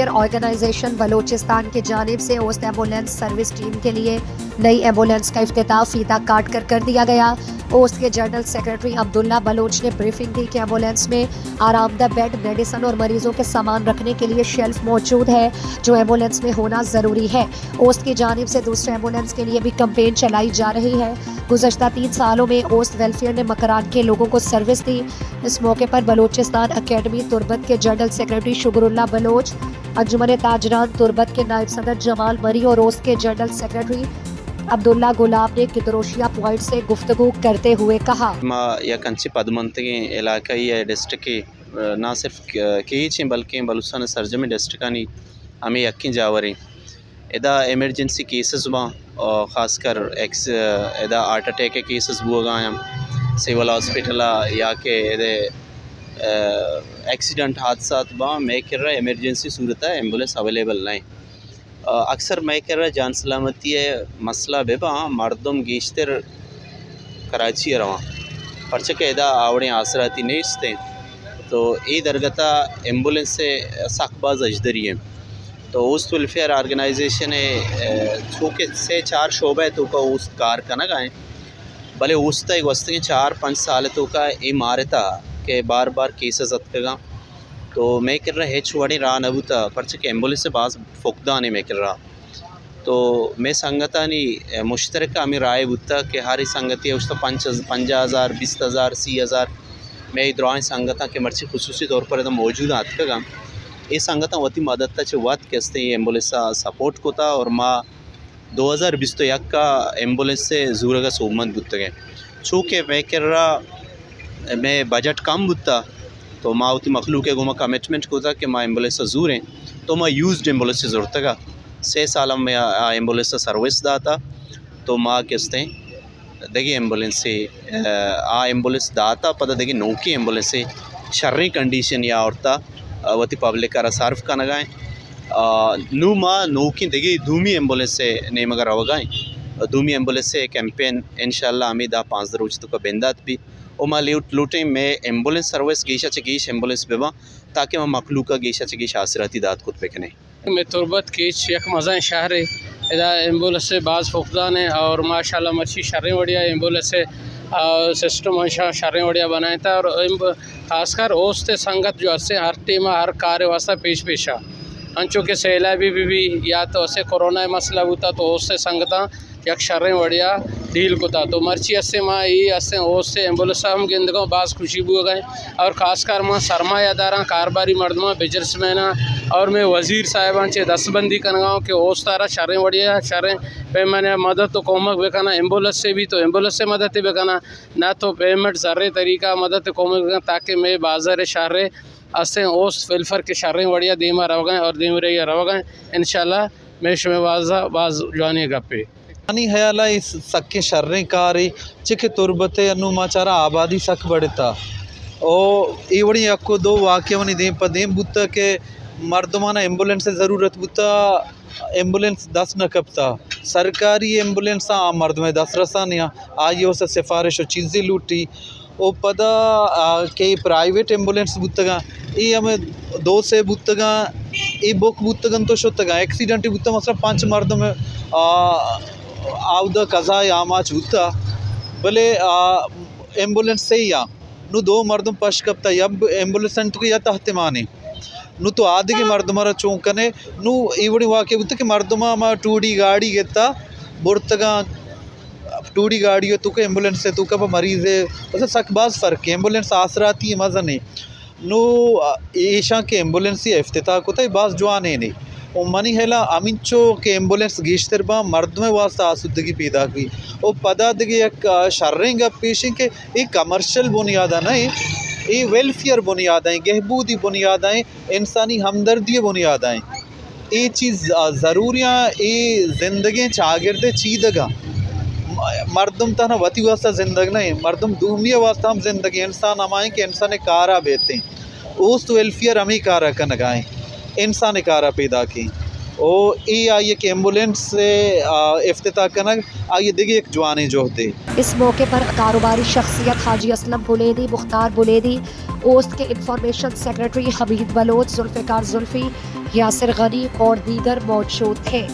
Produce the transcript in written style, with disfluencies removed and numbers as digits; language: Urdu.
ویلفیئر آرگنائزیشن بلوچستان کی جانب سے اوست ایمبولینس سروس ٹیم کے لیے نئی ایمبولینس کا افتتاح فیتا کاٹ کر دیا گیا۔ اوست کے جنرل سیکرٹری عبداللہ بلوچ نے بریفنگ دی کہ ایمبولینس میں آرام دہ بیڈ، میڈیسن اور مریضوں کے سامان رکھنے کے لیے شیلف موجود ہے جو ایمبولینس میں ہونا ضروری ہے۔ اوست کی جانب سے دوسرے ایمبولینس کے لیے بھی کمپین چلائی جا رہی ہے۔ گزشتہ 3 سالوں میں اوست ویلفیئر نے مکران کے لوگوں کو سروس دی۔ اس موقع پر بلوچستان اکیڈمی تربت کے جنرل سیکرٹری شکر اللہ بلوچ، انجمن تاجران تربت کے نائب صدر جمال مری اور اوست کے جنرل سیکرٹری عبداللہ غلام نے کدروشیا پوائنٹ سے گفتگو کرتے ہوئے کہا ما یکنچی پدمنتگی علاقائی ڈسٹرک نہ صرف کیچیں بلکہ بلوچستان سرجمی ڈسٹرکانی ہمیں یقین جاوریں ادا ایمرجنسی کیسز با خاص کر ادا ہارٹ اٹیک کے کیسز بو گئے سول ہاسپٹل یا کہ ایکسیڈنٹ حادثات با میں کر رہا ایمرجنسی صورت ہے ایمبولینس اویلیبل نہیں اکثر میں کر رہا جان سلامتی مسئلہ بے با مردم گیشتر کراچی رواں پرچہ ادا آوڑیں آسراتی نیستے تو ای درگتا ایمبولینس سے سخت باز اجدری ہے تو اوست ویلفیئر آرگنائزیشن چونکہ 3-4 شعبہ تو کا اوست کار کا نہ گائیں بھلے اوستا ایک وسط کے 4-5 سال تو کا ای مارتا کہ بار بار کیسز اتکگا تو میں کر رہا ہیچ وڑی راہ نبوتا پرچہ کہ ایمبولینس سے بعض فقدانے میں کر رہا تو میں سنگتانی مشترکہ ہمیں رائے بوتا کہ ہاری سنگتی ہے اس تو 50,000 20,000 30,000 میں درائیں سنگتاں کے مرچی خصوصی طور پر موجود آتا گا یہ سنگتاں وتی مدد تا چھے وات کہستے ہیں ایمبولینس سپورٹ کو تا اور ما 2021 کا ایمبولینس سے زورگا سومند بوتا گئے چونکہ میں کر رہا میں بجٹ کم بوتا تو ما ہوتی مخلوق ہے گوما کمیٹمنٹ کو تھا کہ ما ایمبولینس زوریں تو ما یوزڈ ایمبولینس سے ضرورت گا 6 سالوں میں ایمبولینس سروس داتا تو ما کہستے ہیں دیکھیں ایمبولینس سے ایمبولینس داتا پتہ دیکھیں نوکی ایمبولینس سے شرری کنڈیشن یا عورتا وتی پبلک کا صارف کا نگائیں نو ما نوکی دیکھیں دومی ایمبولینس سے نیم اگر روگائیں دومی ایمبولینس سے کیمپین انشاءاللہ ہمیں دا 5 روز تو کا بندات بھی او ما لوٹیں میں ایمبولینس سروس گیشا چگیش ایمبولینس بے با تاکہ میں مخلوقہ گیشا چگیش آسراتی داد خود پکنے میں تربت کیچ یک مزہ شہر ادا ایمبولینس سے بعض فقدان ہیں اور ماشاءاللہ مرچی شریں وڑیا ایمبولینس سے سسٹم انشاء شریں وڑیا بنائے تھا اور خاص کر اوست سنگت جو اسے ہر ٹیم ہر کار واسطہ پیشا انچو کے سیلابی بھی یا تو اسے کورونا مسئلہ ہوتا تو اوست سنگتاں یک شریں وڑیا ڈیل کو تھا تو مرچی اسے ماں یہ اسے اوست ایمبولینس ہم گندگوں بعض خوشی بو گئے اور خاص کر ماں سرمایہ داراں کارباری مردماں بزنس میناں اور میں وزیر صاحبان چے دست بندی کنگاؤں کہ اوستارا شریں وڑیا شریں پیمانے مدد تو کومک بکنا ایمبولینس سے بھی تو ایمبولینس سے مدد بکنا نہ تو پیمنٹ ذرے طریقہ مدد کومک بکنا تاکہ میں بازار شہر اسیں اوست ویلفیئر کے شریں وڑیا دیما رو گئے اور دیم رہی رو گئے انشاءاللہ میں شمع واضح باز جوانی گپے انی حیالہ اس سکے شریں کاری چکے تربت انو ماچارا آبادی سک بڑھتا او ایوڑی اکو دو واقعہ ونی دیم پا دیم بوتا کہ مردمانہ ایمبولینس سے ضرورت بوتا ایمبولینس دس نہ کپتا سرکاری ایمبولینس مردمیں دس رسانیاں آئیو سے سفارش و چیزیں لوٹی او پدا کہ پرائیویٹ ایمبولینس بوتگا ای ہمیں 2 سے بوتگا ای بک بوتگن تو شتگا ایکسیڈنٹ بوتا مثلا 5 مردم آودہ قضاء آماچ بوتا بلے ایمبولینس سے ہی نو 2 مردم پش کپتا یا ایمبولینس تو یا تحتمانی نو تو آدھگی مردمارا چونکنے نو ایوڑی واقع بوتا کہ مردمہ ما ٹوڑی گاڑی گتا برتگا ٹوڑی گاڑی تو کہ ایمبولینس سے تو کہ مریض ہے ویسے سک باز فرق ہے ایمبولینس آسراتی ہے مزہ نہیں نو ایشاں کے ایمبولینس ہی افتتاح کو تا باز جوانے نہیں او منی ہیلا امینچو کہ ایمبولینس گیشتر با مردمیں واسطہ آسودگی پیدا کی او پدا دگی ایک شریں گا پیشیں کہ ایک کمرشل بنیادہ نہیں یہ ویلفیئر بنیادیں گہبودی بنیادیں انسانی ہمدردی بنیادیں یہ چیز ضروریاں یہ زندگی چاگردے چیدگا مردم تنہا وتی واسطہ زندگ نہیں مردم دومیہ واسطہ ہم زندگی انسان ہمائیں کہ انسان کارا بیتے ہیں اوست ویلفیئر ہمیں کارا کنگائیں انسان کارا پیدا کی او ای آئیے کہ ایمبولینس سے افتتاح کنگ آئیے دیکھیں ایک جوانے جو دے اس موقع پر کاروباری شخصیت حاجی اسلم بلیدی، مختار بلیدی، اوست کے انفارمیشن سیکرٹری حمید بلوچ، ذوالفقار زلفی، یاسر غنی اور دیگر موجود تھے۔